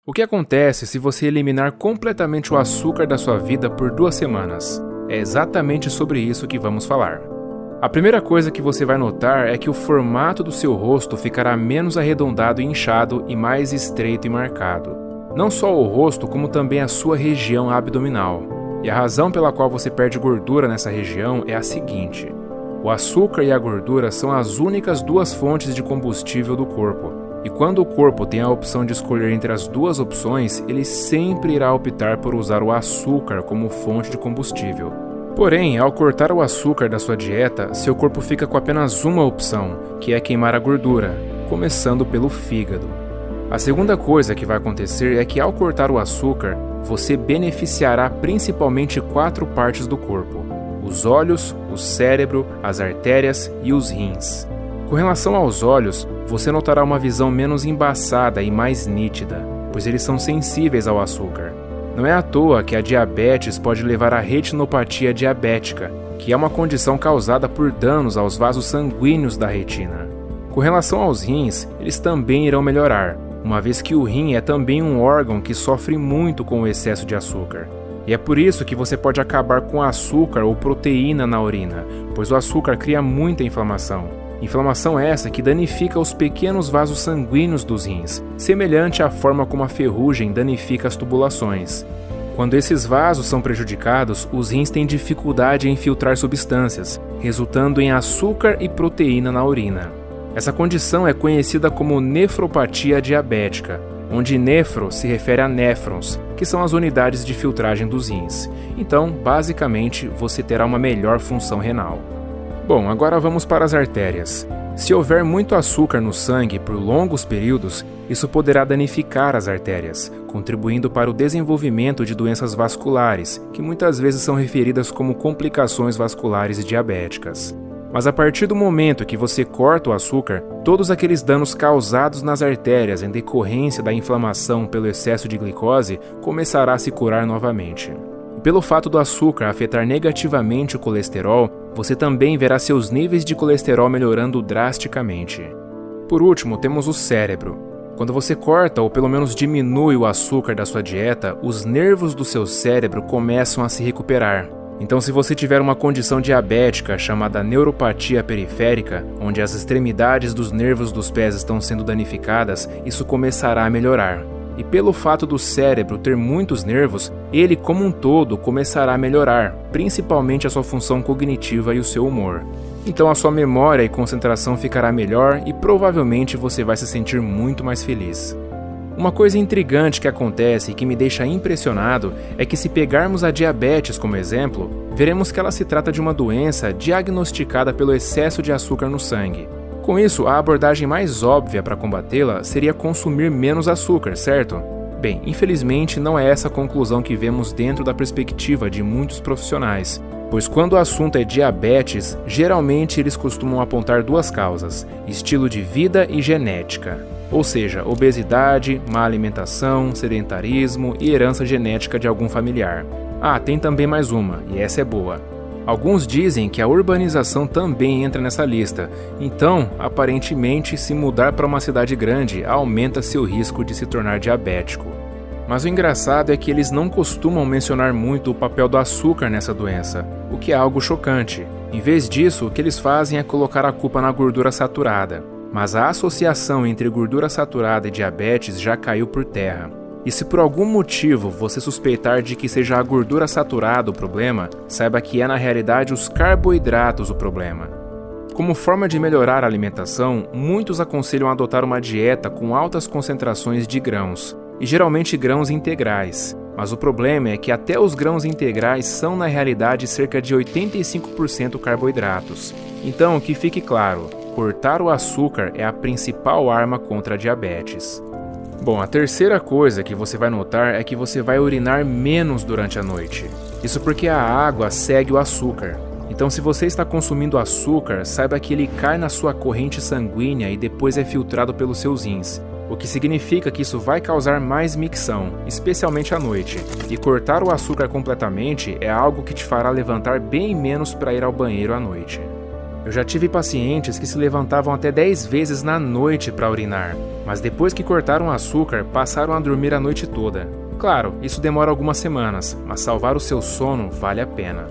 O que acontece se você eliminar completamente o açúcar da sua vida por 2 semanas? É exatamente sobre isso que vamos falar. A primeira coisa que você vai notar é que o formato do seu rosto ficará menos arredondado e inchado e mais estreito e marcado. Não só o rosto, como também a sua região abdominal. E a razão pela qual você perde gordura nessa região é a seguinte: o açúcar e a gordura são as únicas 2 fontes de combustível do corpo. E quando o corpo tem a opção de escolher entre as 2 opções, ele sempre irá optar por usar o açúcar como fonte de combustível. Porém, ao cortar o açúcar da sua dieta, seu corpo fica com apenas uma opção, que é queimar a gordura, começando pelo fígado. A segunda coisa que vai acontecer é que ao cortar o açúcar, você beneficiará principalmente 4 partes do corpo: os olhos, o cérebro, as artérias e os rins. Com relação aos olhos, você notará uma visão menos embaçada e mais nítida, pois eles são sensíveis ao açúcar. Não é à toa que a diabetes pode levar à retinopatia diabética, que é uma condição causada por danos aos vasos sanguíneos da retina. Com relação aos rins, eles também irão melhorar, uma vez que o rim é também um órgão que sofre muito com o excesso de açúcar. E é por isso que você pode acabar com açúcar ou proteína na urina, pois o açúcar cria muita inflamação. Inflamação essa que danifica os pequenos vasos sanguíneos dos rins, semelhante à forma como a ferrugem danifica as tubulações. Quando esses vasos são prejudicados, os rins têm dificuldade em filtrar substâncias, resultando em açúcar e proteína na urina. Essa condição é conhecida como nefropatia diabética, onde nefro se refere a néfrons, que são as unidades de filtragem dos rins. Então, basicamente, você terá uma melhor função renal. Bom, agora vamos para as artérias. Se houver muito açúcar no sangue por longos períodos, isso poderá danificar as artérias, contribuindo para o desenvolvimento de doenças vasculares, que muitas vezes são referidas como complicações vasculares diabéticas. Mas a partir do momento que você corta o açúcar, todos aqueles danos causados nas artérias em decorrência da inflamação pelo excesso de glicose começará a se curar novamente. E pelo fato do açúcar afetar negativamente o colesterol, você também verá seus níveis de colesterol melhorando drasticamente. Por último, temos o cérebro. Quando você corta ou pelo menos diminui o açúcar da sua dieta, os nervos do seu cérebro começam a se recuperar. Então, se você tiver uma condição diabética chamada neuropatia periférica, onde as extremidades dos nervos dos pés estão sendo danificadas, isso começará a melhorar. E pelo fato do cérebro ter muitos nervos, ele como um todo começará a melhorar, principalmente a sua função cognitiva e o seu humor. Então a sua memória e concentração ficará melhor e provavelmente você vai se sentir muito mais feliz. Uma coisa intrigante que acontece e que me deixa impressionado é que se pegarmos a diabetes como exemplo, veremos que ela se trata de uma doença diagnosticada pelo excesso de açúcar no sangue. Com isso, a abordagem mais óbvia para combatê-la seria consumir menos açúcar, certo? Bem, infelizmente não é essa a conclusão que vemos dentro da perspectiva de muitos profissionais, pois quando o assunto é diabetes, geralmente eles costumam apontar 2 causas: estilo de vida e genética. Ou seja, obesidade, má alimentação, sedentarismo e herança genética de algum familiar. Ah, tem também mais uma, e essa é boa. Alguns dizem que a urbanização também entra nessa lista, então, aparentemente, se mudar para uma cidade grande aumenta seu risco de se tornar diabético. Mas o engraçado é que eles não costumam mencionar muito o papel do açúcar nessa doença, o que é algo chocante. Em vez disso, o que eles fazem é colocar a culpa na gordura saturada. Mas a associação entre gordura saturada e diabetes já caiu por terra. E se por algum motivo você suspeitar de que seja a gordura saturada o problema, saiba que é na realidade os carboidratos o problema. Como forma de melhorar a alimentação, muitos aconselham adotar uma dieta com altas concentrações de grãos, e geralmente grãos integrais. Mas o problema é que até os grãos integrais são na realidade cerca de 85% carboidratos. Então, que fique claro, cortar o açúcar é a principal arma contra a diabetes. Bom, a terceira coisa que você vai notar é que você vai urinar menos durante a noite. Isso porque a água segue o açúcar. Então, se você está consumindo açúcar, saiba que ele cai na sua corrente sanguínea e depois é filtrado pelos seus rins, o que significa que isso vai causar mais micção, especialmente à noite. E cortar o açúcar completamente é algo que te fará levantar bem menos para ir ao banheiro à noite. Eu já tive pacientes que se levantavam até 10 vezes na noite para urinar, mas depois que cortaram o açúcar, passaram a dormir a noite toda. Claro, isso demora algumas semanas, mas salvar o seu sono vale a pena.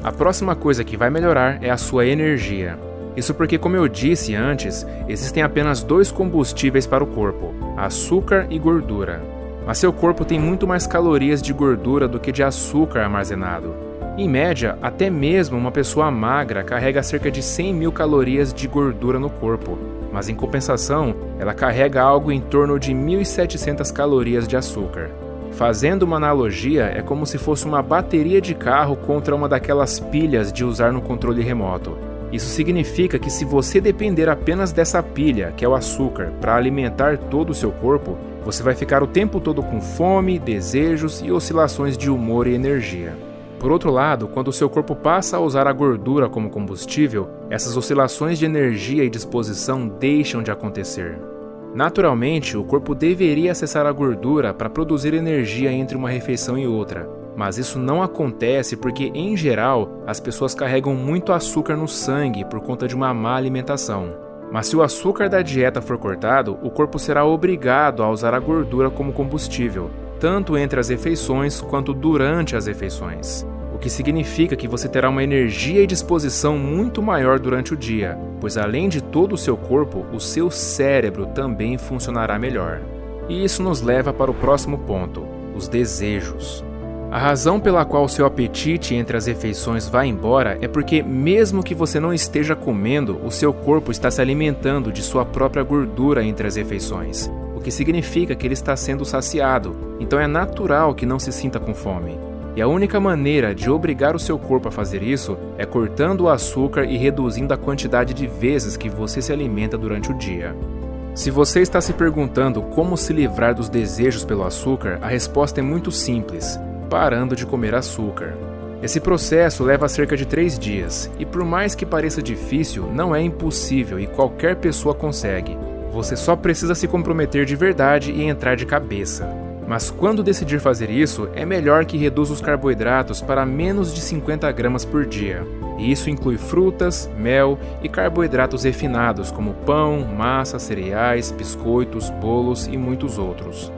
A próxima coisa que vai melhorar é a sua energia. Isso porque, como eu disse antes, existem apenas 2 combustíveis para o corpo: açúcar e gordura. Mas seu corpo tem muito mais calorias de gordura do que de açúcar armazenado. Em média, até mesmo uma pessoa magra carrega cerca de 100 mil calorias de gordura no corpo, mas em compensação, ela carrega algo em torno de 1.700 calorias de açúcar. Fazendo uma analogia, é como se fosse uma bateria de carro contra uma daquelas pilhas de usar no controle remoto. Isso significa que se você depender apenas dessa pilha, que é o açúcar, para alimentar todo o seu corpo, você vai ficar o tempo todo com fome, desejos e oscilações de humor e energia. Por outro lado, quando o seu corpo passa a usar a gordura como combustível, essas oscilações de energia e disposição deixam de acontecer. Naturalmente, o corpo deveria acessar a gordura para produzir energia entre uma refeição e outra, mas isso não acontece porque, em geral, as pessoas carregam muito açúcar no sangue por conta de uma má alimentação. Mas se o açúcar da dieta for cortado, o corpo será obrigado a usar a gordura como combustível, tanto entre as refeições quanto durante as refeições. O que significa que você terá uma energia e disposição muito maior durante o dia, pois além de todo o seu corpo, o seu cérebro também funcionará melhor. E isso nos leva para o próximo ponto: os desejos. A razão pela qual o seu apetite entre as refeições vai embora é porque, mesmo que você não esteja comendo, o seu corpo está se alimentando de sua própria gordura entre as refeições, o que significa que ele está sendo saciado, então é natural que não se sinta com fome. E a única maneira de obrigar o seu corpo a fazer isso é cortando o açúcar e reduzindo a quantidade de vezes que você se alimenta durante o dia. Se você está se perguntando como se livrar dos desejos pelo açúcar, a resposta é muito simples: parando de comer açúcar. Esse processo leva cerca de 3 dias, e por mais que pareça difícil, não é impossível e qualquer pessoa consegue. Você só precisa se comprometer de verdade e entrar de cabeça. Mas quando decidir fazer isso, é melhor que reduza os carboidratos para menos de 50 gramas por dia. E isso inclui frutas, mel e carboidratos refinados como pão, massa, cereais, biscoitos, bolos e muitos outros.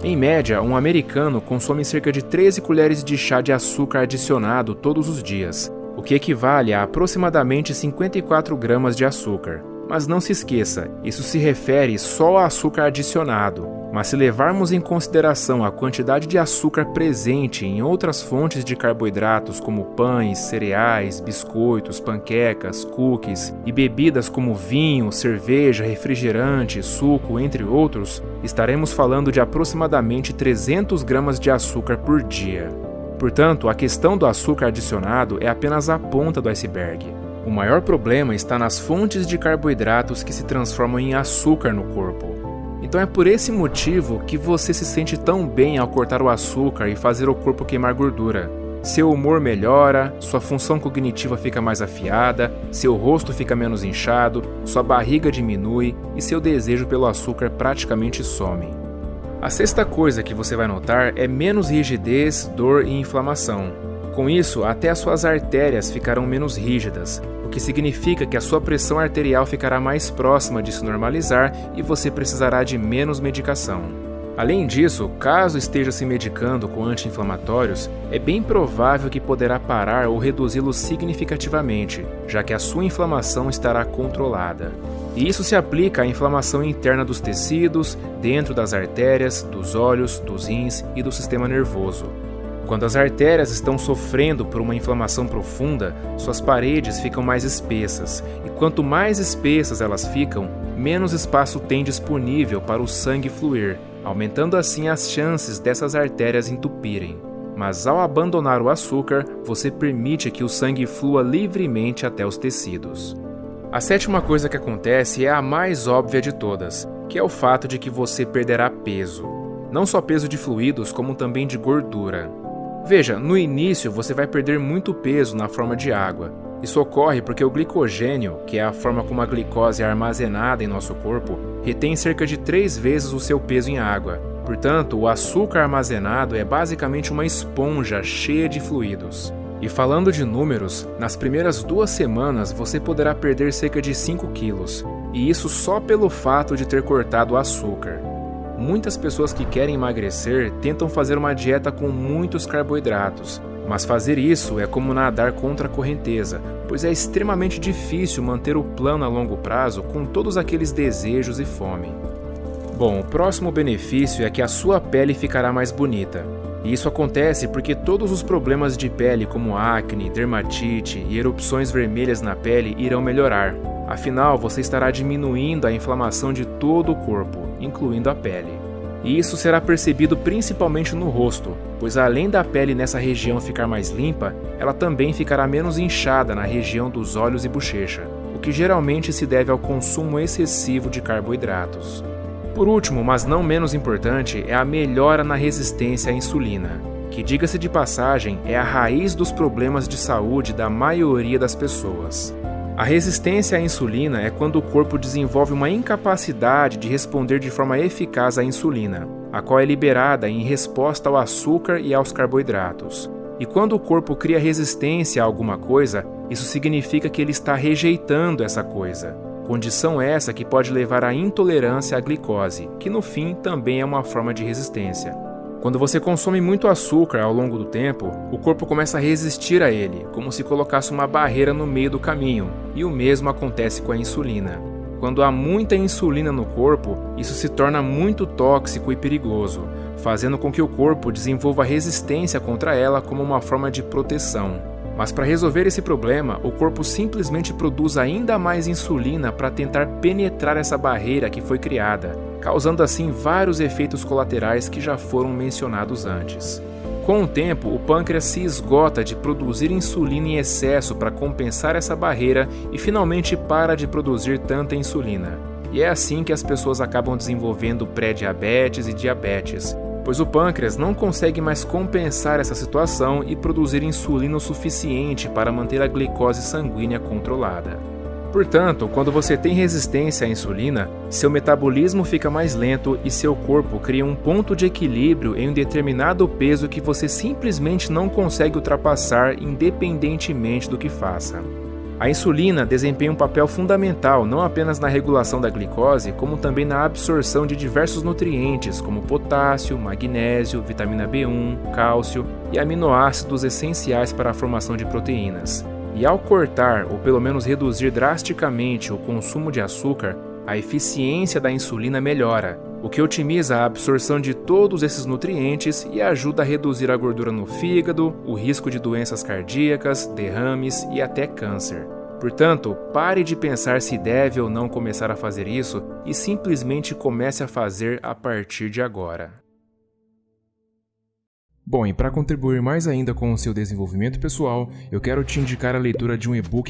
Em média, um americano consome cerca de 13 colheres de chá de açúcar adicionado todos os dias, o que equivale a aproximadamente 54 gramas de açúcar. Mas não se esqueça, isso se refere só a açúcar adicionado, mas se levarmos em consideração a quantidade de açúcar presente em outras fontes de carboidratos como pães, cereais, biscoitos, panquecas, cookies e bebidas como vinho, cerveja, refrigerante, suco, entre outros, estaremos falando de aproximadamente 300 gramas de açúcar por dia. Portanto, a questão do açúcar adicionado é apenas a ponta do iceberg. O maior problema está nas fontes de carboidratos que se transformam em açúcar no corpo. Então é por esse motivo que você se sente tão bem ao cortar o açúcar e fazer o corpo queimar gordura. Seu humor melhora, sua função cognitiva fica mais afiada, seu rosto fica menos inchado, sua barriga diminui e seu desejo pelo açúcar praticamente some. A sexta coisa que você vai notar é menos rigidez, dor e inflamação. Com isso, até as suas artérias ficarão menos rígidas, o que significa que a sua pressão arterial ficará mais próxima de se normalizar e você precisará de menos medicação. Além disso, caso esteja se medicando com anti-inflamatórios, é bem provável que poderá parar ou reduzi-los significativamente, já que a sua inflamação estará controlada. E isso se aplica à inflamação interna dos tecidos, dentro das artérias, dos olhos, dos rins e do sistema nervoso. Quando as artérias estão sofrendo por uma inflamação profunda, suas paredes ficam mais espessas, e quanto mais espessas elas ficam, menos espaço tem disponível para o sangue fluir, aumentando assim as chances dessas artérias entupirem. Mas ao abandonar o açúcar, você permite que o sangue flua livremente até os tecidos. A sétima coisa que acontece é a mais óbvia de todas, que é o fato de que você perderá peso. Não só peso de fluidos, como também de gordura. Veja, no início você vai perder muito peso na forma de água. Isso ocorre porque o glicogênio, que é a forma como a glicose é armazenada em nosso corpo, retém cerca de 3 vezes o seu peso em água. Portanto, o açúcar armazenado é basicamente uma esponja cheia de fluidos. E falando de números, nas primeiras 2 semanas você poderá perder cerca de 5 quilos, e isso só pelo fato de ter cortado o açúcar. Muitas pessoas que querem emagrecer tentam fazer uma dieta com muitos carboidratos, mas fazer isso é como nadar contra a correnteza, pois é extremamente difícil manter o plano a longo prazo com todos aqueles desejos e fome. Bom, o próximo benefício é que a sua pele ficará mais bonita. E isso acontece porque todos os problemas de pele como acne, dermatite e erupções vermelhas na pele irão melhorar. Afinal, você estará diminuindo a inflamação de todo o corpo, incluindo a pele. E isso será percebido principalmente no rosto, pois além da pele nessa região ficar mais limpa, ela também ficará menos inchada na região dos olhos e bochecha, o que geralmente se deve ao consumo excessivo de carboidratos. Por último, mas não menos importante, é a melhora na resistência à insulina, que, diga-se de passagem, é a raiz dos problemas de saúde da maioria das pessoas. A resistência à insulina é quando o corpo desenvolve uma incapacidade de responder de forma eficaz à insulina, a qual é liberada em resposta ao açúcar e aos carboidratos. E quando o corpo cria resistência a alguma coisa, isso significa que ele está rejeitando essa coisa. Condição essa que pode levar à intolerância à glicose, que no fim também é uma forma de resistência. Quando você consome muito açúcar ao longo do tempo, o corpo começa a resistir a ele, como se colocasse uma barreira no meio do caminho, e o mesmo acontece com a insulina. Quando há muita insulina no corpo, isso se torna muito tóxico e perigoso, fazendo com que o corpo desenvolva resistência contra ela como uma forma de proteção. Mas para resolver esse problema, o corpo simplesmente produz ainda mais insulina para tentar penetrar essa barreira que foi criada, causando assim vários efeitos colaterais que já foram mencionados antes. Com o tempo, o pâncreas se esgota de produzir insulina em excesso para compensar essa barreira e finalmente para de produzir tanta insulina. E é assim que as pessoas acabam desenvolvendo pré-diabetes e diabetes, pois o pâncreas não consegue mais compensar essa situação e produzir insulina o suficiente para manter a glicose sanguínea controlada. Portanto, quando você tem resistência à insulina, seu metabolismo fica mais lento e seu corpo cria um ponto de equilíbrio em um determinado peso que você simplesmente não consegue ultrapassar independentemente do que faça. A insulina desempenha um papel fundamental não apenas na regulação da glicose, como também na absorção de diversos nutrientes, como potássio, magnésio, vitamina B1, cálcio e aminoácidos essenciais para a formação de proteínas. E ao cortar, ou pelo menos reduzir drasticamente o consumo de açúcar, a eficiência da insulina melhora, o que otimiza a absorção de todos esses nutrientes e ajuda a reduzir a gordura no fígado, o risco de doenças cardíacas, derrames e até câncer. Portanto, pare de pensar se deve ou não começar a fazer isso e simplesmente comece a fazer a partir de agora. Bom, e para contribuir mais ainda com o seu desenvolvimento pessoal, eu quero te indicar a leitura de um e-book